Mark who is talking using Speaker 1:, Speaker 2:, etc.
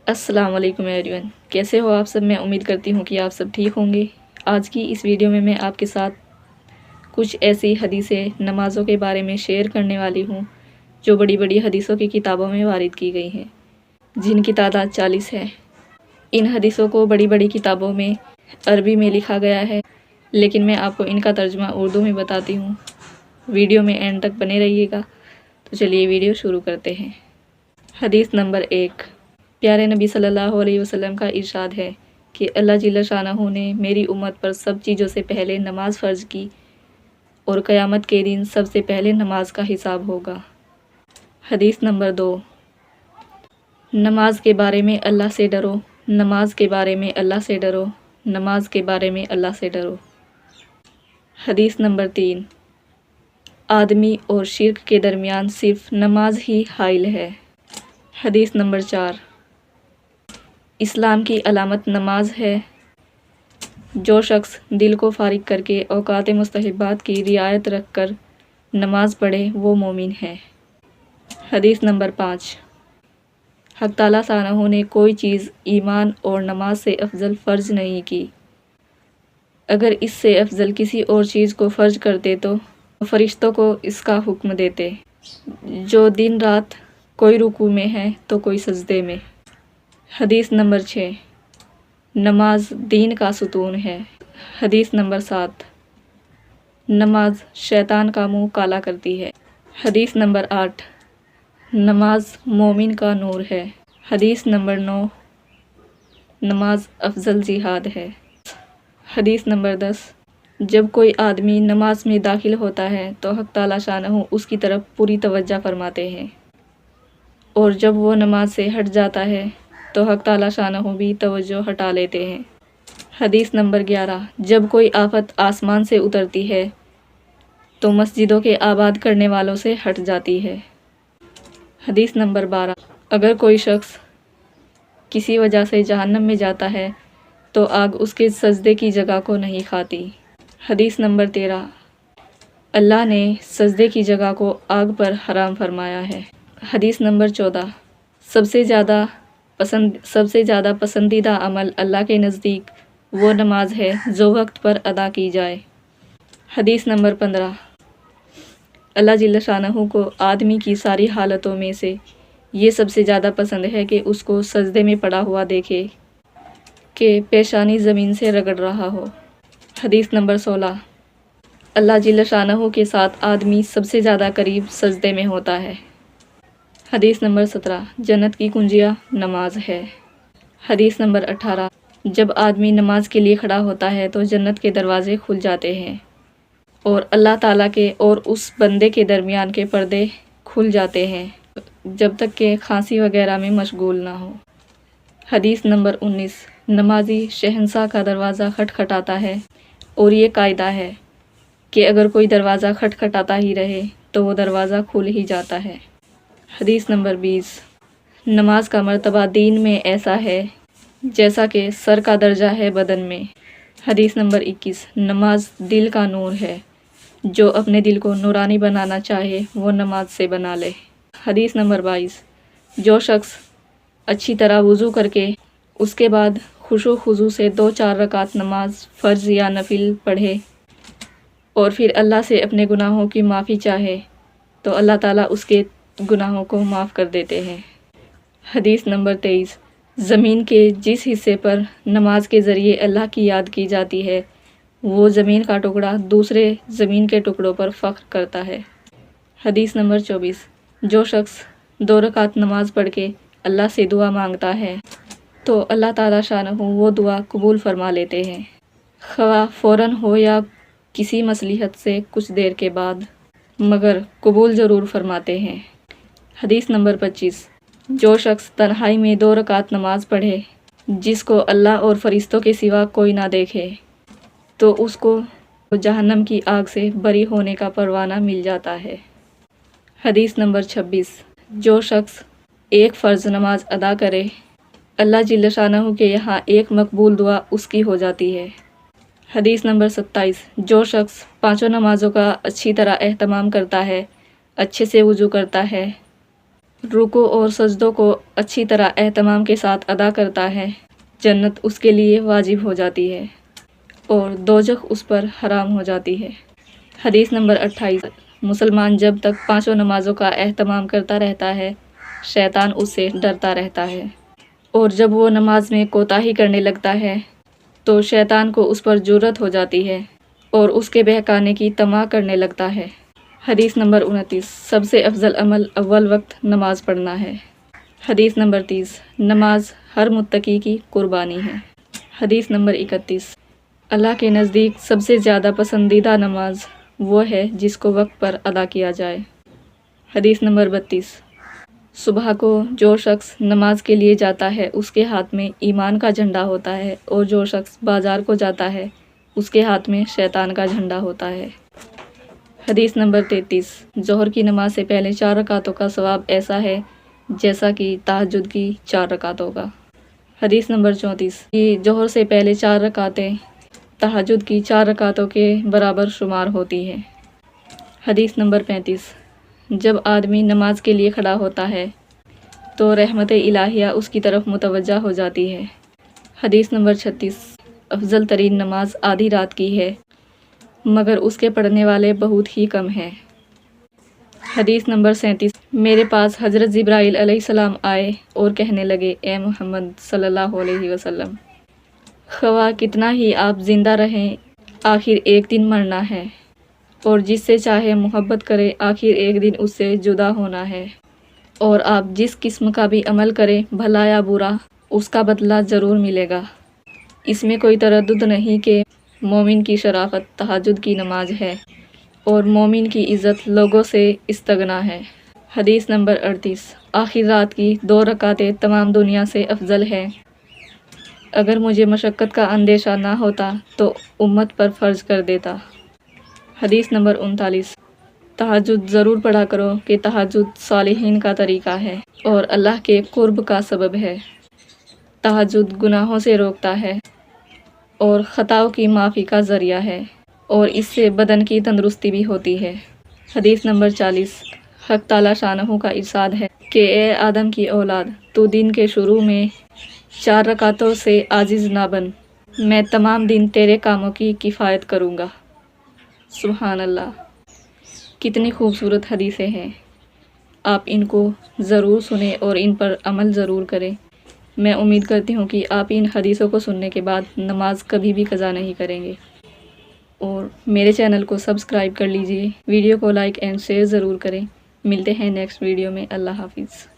Speaker 1: السلام علیکم ایوریون، کیسے ہو آپ سب؟ میں امید کرتی ہوں کہ آپ سب ٹھیک ہوں گے۔ آج کی اس ویڈیو میں آپ کے ساتھ کچھ ایسی حدیثیں نمازوں کے بارے میں شیئر کرنے والی ہوں جو بڑی بڑی حدیثوں کی کتابوں میں وارد کی گئی ہیں، جن کی تعداد 40 ہے۔ ان حدیثوں کو بڑی بڑی کتابوں میں عربی میں لکھا گیا ہے، لیکن میں آپ کو ان کا ترجمہ اردو میں بتاتی ہوں۔ ویڈیو میں اینڈ تک بنے رہیے گا۔ تو چلیے ویڈیو شروع کرتے ہیں۔ حدیث نمبر 1۔ پیارے نبی صلی اللہ علیہ وسلم کا ارشاد ہے کہ اللہ جل شانہ نے میری امت پر سب چیزوں سے پہلے نماز فرض کی اور قیامت کے دن سب سے پہلے نماز کا حساب ہوگا۔ حدیث نمبر 2۔ نماز کے بارے میں اللہ سے ڈرو، نماز کے بارے میں اللہ سے ڈرو، نماز کے بارے میں اللہ سے ڈرو۔ حدیث نمبر 3۔ آدمی اور شرک کے درمیان صرف نماز ہی حائل ہے۔ حدیث نمبر 4۔ اسلام کی علامت نماز ہے۔ جو شخص دل کو فارغ کر کے اوقات مستحبات کی رعایت رکھ کر نماز پڑھے وہ مومن ہے۔ حدیث نمبر 5۔ حق تعالیٰ شانہ نے کوئی چیز ایمان اور نماز سے افضل فرض نہیں کی۔ اگر اس سے افضل کسی اور چیز کو فرض کرتے تو فرشتوں کو اس کا حکم دیتے۔ جو دن رات کوئی رکوع میں ہے تو کوئی سجدے میں۔ حدیث نمبر 6۔ نماز دین کا ستون ہے۔ حدیث نمبر 7۔ نماز شیطان کا منہ کالا کرتی ہے۔ حدیث نمبر 8۔ نماز مومن کا نور ہے۔ حدیث نمبر 9۔ نماز افضل جہاد ہے۔ حدیث نمبر 10۔ جب کوئی آدمی نماز میں داخل ہوتا ہے تو حق تعالیٰ شانہ اس کی طرف پوری توجہ فرماتے ہیں، اور جب وہ نماز سے ہٹ جاتا ہے تو حق تعالیٰ شانہ بھی توجہ ہٹا لیتے ہیں۔ حدیث نمبر 11۔ جب کوئی آفت آسمان سے اترتی ہے تو مسجدوں کے آباد کرنے والوں سے ہٹ جاتی ہے۔ حدیث نمبر 12۔ اگر کوئی شخص کسی وجہ سے جہنم میں جاتا ہے تو آگ اس کے سجدے کی جگہ کو نہیں کھاتی۔ حدیث نمبر 13۔ اللہ نے سجدے کی جگہ کو آگ پر حرام فرمایا ہے۔ حدیث نمبر 14۔ سب سے زیادہ پسندیدہ عمل اللہ کے نزدیک وہ نماز ہے جو وقت پر ادا کی جائے۔ حدیث نمبر 15۔ اللہ جل شانہ کو آدمی کی ساری حالتوں میں سے یہ سب سے زیادہ پسند ہے کہ اس کو سجدے میں پڑا ہوا دیکھے کہ پیشانی زمین سے رگڑ رہا ہو۔ حدیث نمبر 16۔ اللہ جل شانہ کے ساتھ آدمی سب سے زیادہ قریب سجدے میں ہوتا ہے۔ حدیث نمبر 17۔ جنت کی کنجیاں نماز ہے۔ حدیث نمبر 18۔ جب آدمی نماز کے لیے کھڑا ہوتا ہے تو جنت کے دروازے کھل جاتے ہیں اور اللہ تعالیٰ کے اور اس بندے کے درمیان کے پردے کھل جاتے ہیں جب تک کہ کھانسی وغیرہ میں مشغول نہ ہو۔ حدیث نمبر 19۔ نمازی شہنشاہ کا دروازہ کھٹکھٹاتا ہے اور یہ قاعدہ ہے کہ اگر کوئی دروازہ کھٹکھٹاتا ہی رہے تو وہ دروازہ کھل ہی جاتا ہے۔ حدیث نمبر 20۔ نماز کا مرتبہ دین میں ایسا ہے جیسا کہ سر کا درجہ ہے بدن میں۔ حدیث نمبر 21۔ نماز دل کا نور ہے، جو اپنے دل کو نورانی بنانا چاہے وہ نماز سے بنا لے۔ حدیث نمبر 22۔ جو شخص اچھی طرح وضو کر کے اس کے بعد خشوع خضوع سے 2-4 رکعت نماز فرض یا نفل پڑھے اور پھر اللہ سے اپنے گناہوں کی معافی چاہے تو اللہ تعالیٰ اس کے گناہوں کو معاف کر دیتے ہیں۔ حدیث نمبر 23۔ زمین کے جس حصے پر نماز کے ذریعے اللہ کی یاد کی جاتی ہے وہ زمین کا ٹکڑا دوسرے زمین کے ٹکڑوں پر فخر کرتا ہے۔ حدیث نمبر 24۔ جو شخص 2 رکعت نماز پڑھ کے اللہ سے دعا مانگتا ہے تو اللہ تعالیٰ شانہ وہ دعا قبول فرما لیتے ہیں، خواہ فوراً ہو یا کسی مصلحت سے کچھ دیر کے بعد، مگر قبول ضرور فرماتے ہیں۔ حدیث نمبر 25۔ جو شخص تنہائی میں 2 رکعت نماز پڑھے جس کو اللہ اور فرشتوں کے سوا کوئی نہ دیکھے تو اس کو جہنم کی آگ سے بری ہونے کا پروانہ مل جاتا ہے۔ حدیث نمبر 26۔ جو شخص ایک فرض نماز ادا کرے اللہ جل شانہ کے یہاں ایک مقبول دعا اس کی ہو جاتی ہے۔ حدیث نمبر 27۔ جو شخص 5 نمازوں کا اچھی طرح اہتمام کرتا ہے، اچھے سے وضو کرتا ہے، رکوع اور سجدوں کو اچھی طرح اہتمام کے ساتھ ادا کرتا ہے، جنت اس کے لیے واجب ہو جاتی ہے اور دوزخ اس پر حرام ہو جاتی ہے۔ حدیث نمبر 28۔ مسلمان جب تک پانچوں نمازوں کا اہتمام کرتا رہتا ہے، شیطان اس سے ڈرتا رہتا ہے، اور جب وہ نماز میں کوتاہی کرنے لگتا ہے تو شیطان کو اس پر جرأت ہو جاتی ہے اور اس کے بہکانے کی طمع کرنے لگتا ہے۔ حدیث نمبر 29۔ سب سے افضل عمل اول وقت نماز پڑھنا ہے۔ حدیث نمبر 30۔ نماز ہر متقی کی قربانی ہے۔ حدیث نمبر 31۔ اللہ کے نزدیک سب سے زیادہ پسندیدہ نماز وہ ہے جس کو وقت پر ادا کیا جائے۔ حدیث نمبر 32۔ صبح کو جو شخص نماز کے لیے جاتا ہے اس کے ہاتھ میں ایمان کا جھنڈا ہوتا ہے، اور جو شخص بازار کو جاتا ہے اس کے ہاتھ میں شیطان کا جھنڈا ہوتا ہے۔ حدیث نمبر 33۔ ظہر کی نماز سے پہلے 4 رکعتوں کا ثواب ایسا ہے جیسا کہ تہجد کی 4 رکعتوں کا۔ حدیث نمبر 34۔ کہ ظہر سے پہلے 4 رکعتیں تہجد کی 4 رکعتوں کے برابر شمار ہوتی ہیں۔ حدیث نمبر 35۔ جب آدمی نماز کے لیے کھڑا ہوتا ہے تو رحمت الہیہ اس کی طرف متوجہ ہو جاتی ہے۔ حدیث نمبر 36۔ افضل ترین نماز آدھی رات کی ہے، مگر اس کے پڑھنے والے بہت ہی کم ہیں۔ حدیث نمبر 37۔ میرے پاس حضرت جبرائیل علیہ السلام آئے اور کہنے لگے، اے محمد صلی اللہ علیہ وسلم، خواہ کتنا ہی آپ زندہ رہیں، آخر ایک دن مرنا ہے، اور جس سے چاہے محبت کرے، آخر ایک دن اس سے جدا ہونا ہے، اور آپ جس قسم کا بھی عمل کریں، بھلا یا برا، اس کا بدلہ ضرور ملے گا۔ اس میں کوئی تردد نہیں کہ مومن کی شرافت تہجد کی نماز ہے، اور مومن کی عزت لوگوں سے استغنا ہے۔ حدیث نمبر 38۔ آخر رات کی 2 رکعتیں تمام دنیا سے افضل ہے۔ اگر مجھے مشقت کا اندیشہ نہ ہوتا تو امت پر فرض کر دیتا۔ حدیث نمبر 39۔ تہجد ضرور پڑھا کرو کہ تہجد صالحین کا طریقہ ہے اور اللہ کے قرب کا سبب ہے۔ تہجد گناہوں سے روکتا ہے اور خطاؤں کی معافی کا ذریعہ ہے، اور اس سے بدن کی تندرستی بھی ہوتی ہے۔ حدیث نمبر 40۔ حق تعالیٰ شانہ کا ارشاد ہے کہ اے آدم کی اولاد، تو دن کے شروع میں 4 رکعتوں سے عاجز نہ بن، میں تمام دن تیرے کاموں کی کفایت کروں گا۔ سبحان اللہ! کتنی خوبصورت حدیثیں ہیں، آپ ان کو ضرور سنیں اور ان پر عمل ضرور کریں۔ میں امید کرتی ہوں کہ آپ ان حدیثوں کو سننے کے بعد نماز کبھی بھی قضا نہیں کریں گے، اور میرے چینل کو سبسکرائب کر لیجئے، ویڈیو کو لائک اینڈ شیئر ضرور کریں۔ ملتے ہیں نیکسٹ ویڈیو میں۔ اللہ حافظ۔